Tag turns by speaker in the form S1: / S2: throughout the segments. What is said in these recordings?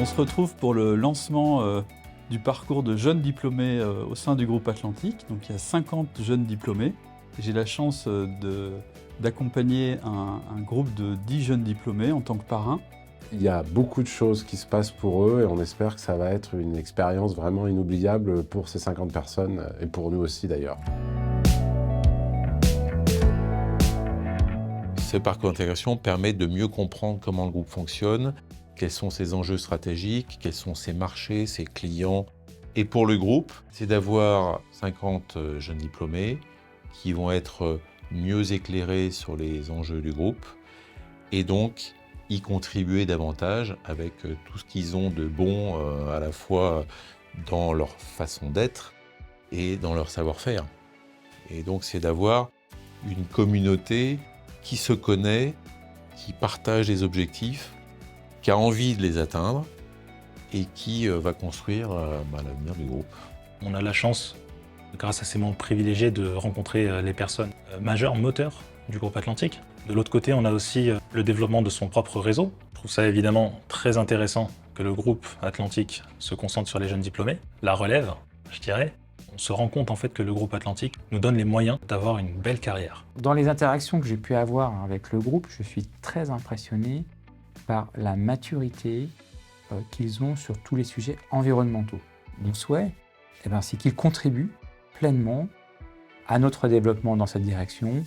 S1: On se retrouve pour le lancement du parcours de jeunes diplômés au sein du groupe Atlantique. Donc il y a 50 jeunes diplômés. J'ai la chance d'accompagner un groupe de 10 jeunes diplômés en tant que parrain.
S2: Il y a beaucoup de choses qui se passent pour eux et on espère que ça va être une expérience vraiment inoubliable pour ces 50 personnes et pour nous aussi d'ailleurs.
S3: Ce parcours d'intégration permet de mieux comprendre comment le groupe fonctionne, quels sont ses enjeux stratégiques, quels sont ses marchés, ses clients. Et pour le groupe, c'est d'avoir 50 jeunes diplômés qui vont être mieux éclairés sur les enjeux du groupe et donc y contribuer davantage avec tout ce qu'ils ont de bon à la fois dans leur façon d'être et dans leur savoir-faire. Et donc c'est d'avoir une communauté qui se connaît, qui partage des objectifs, qui a envie de les atteindre et qui va construire l'avenir du groupe.
S4: On a la chance, grâce à ces membres privilégiés, de rencontrer les personnes majeures, moteurs du groupe Atlantique. De l'autre côté, on a aussi le développement de son propre réseau. Je trouve ça évidemment très intéressant que le groupe Atlantique se concentre sur les jeunes diplômés, la relève, je dirais. On se rend compte en fait que le groupe Atlantique nous donne les moyens d'avoir une belle carrière.
S5: Dans les interactions que j'ai pu avoir avec le groupe, je suis très impressionné par la maturité qu'ils ont sur tous les sujets environnementaux. Mon souhait, c'est qu'ils contribuent pleinement à notre développement dans cette direction,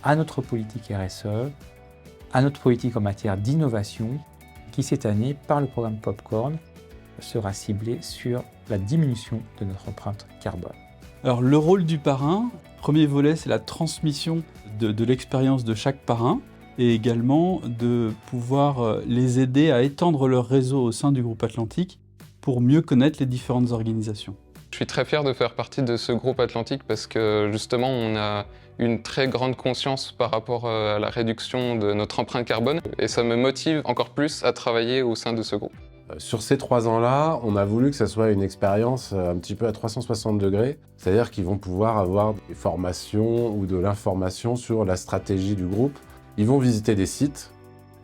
S5: à notre politique RSE, à notre politique en matière d'innovation, qui cette année, par le programme Popcorn, sera ciblée sur la diminution de notre empreinte carbone.
S1: Alors le rôle du parrain, premier volet, c'est la transmission de l'expérience de chaque parrain et également de pouvoir les aider à étendre leur réseau au sein du groupe Atlantique pour mieux connaître les différentes organisations.
S6: Je suis très fier de faire partie de ce groupe Atlantique parce que justement on a une très grande conscience par rapport à la réduction de notre empreinte carbone et ça me motive encore plus à travailler au sein de ce groupe.
S2: Sur ces 3 ans-là, on a voulu que ça soit une expérience un petit peu à 360 degrés, c'est-à-dire qu'ils vont pouvoir avoir des formations ou de l'information sur la stratégie du groupe. Ils vont visiter des sites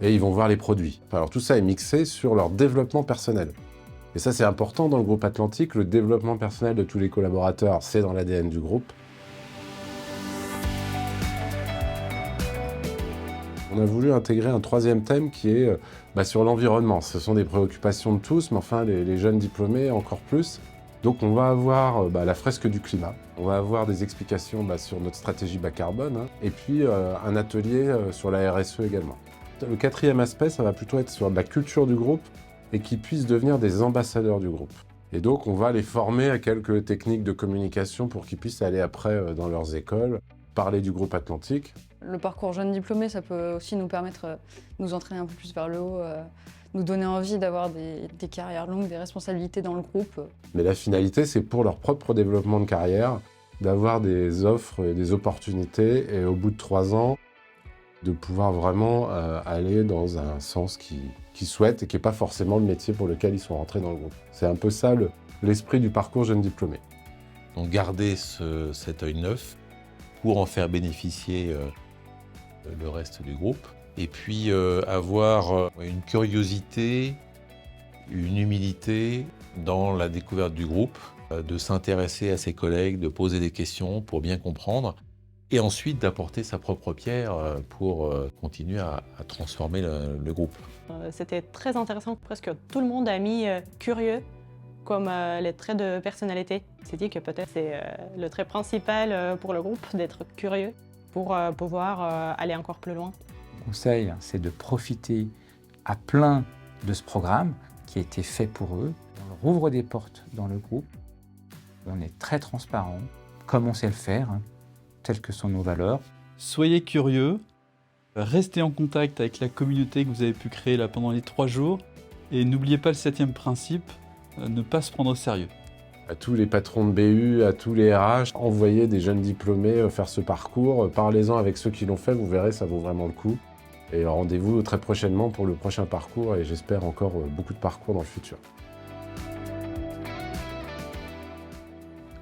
S2: et ils vont voir les produits. Alors tout ça est mixé sur leur développement personnel. Et ça c'est important dans le groupe Atlantique, le développement personnel de tous les collaborateurs, c'est dans l'ADN du groupe. On a voulu intégrer un 3e thème qui est sur l'environnement. Ce sont des préoccupations de tous, mais enfin les jeunes diplômés encore plus. Donc on va avoir la fresque du climat, on va avoir des explications sur notre stratégie bas carbone, et puis un atelier sur la RSE également. Le 4e aspect, ça va plutôt être sur la culture du groupe et qu'ils puissent devenir des ambassadeurs du groupe. Et donc on va les former à quelques techniques de communication pour qu'ils puissent aller après dans leurs écoles, parler du groupe Atlantique.
S7: Le parcours jeune diplômé, ça peut aussi nous permettre de nous entraîner un peu plus vers le haut, nous donner envie d'avoir des carrières longues, des responsabilités dans le groupe.
S2: Mais la finalité, c'est pour leur propre développement de carrière, d'avoir des offres et des opportunités et au bout de 3 ans, de pouvoir vraiment aller dans un sens qu'ils souhaitent et qui n'est pas forcément le métier pour lequel ils sont rentrés dans le groupe. C'est un peu ça l'esprit du parcours jeune diplômé.
S3: Donc garder cet œil neuf pour en faire bénéficier le reste du groupe. Et puis avoir une curiosité, une humilité dans la découverte du groupe, de s'intéresser à ses collègues, de poser des questions pour bien comprendre, et ensuite d'apporter sa propre pierre pour continuer à transformer le groupe.
S8: C'était très intéressant, presque tout le monde a mis curieux comme les traits de personnalité. On s'est dit que peut-être c'est le trait principal pour le groupe, d'être curieux pour pouvoir aller encore plus loin.
S5: Mon conseil, c'est de profiter à plein de ce programme qui a été fait pour eux. On leur ouvre des portes dans le groupe. On est très transparent, comme on sait le faire, telles que sont nos valeurs.
S1: Soyez curieux, restez en contact avec la communauté que vous avez pu créer là pendant les 3 jours et n'oubliez pas le 7e principe, ne pas se prendre au sérieux.
S2: À tous les patrons de BU, à tous les RH, envoyez des jeunes diplômés faire ce parcours, parlez-en avec ceux qui l'ont fait, vous verrez, ça vaut vraiment le coup. Et rendez-vous très prochainement pour le prochain parcours et j'espère encore beaucoup de parcours dans le futur.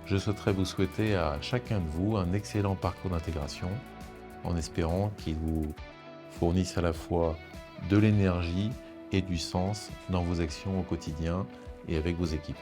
S3: Je souhaiterais vous souhaiter à chacun de vous un excellent parcours d'intégration en espérant qu'il vous fournisse à la fois de l'énergie et du sens dans vos actions au quotidien et avec vos équipes.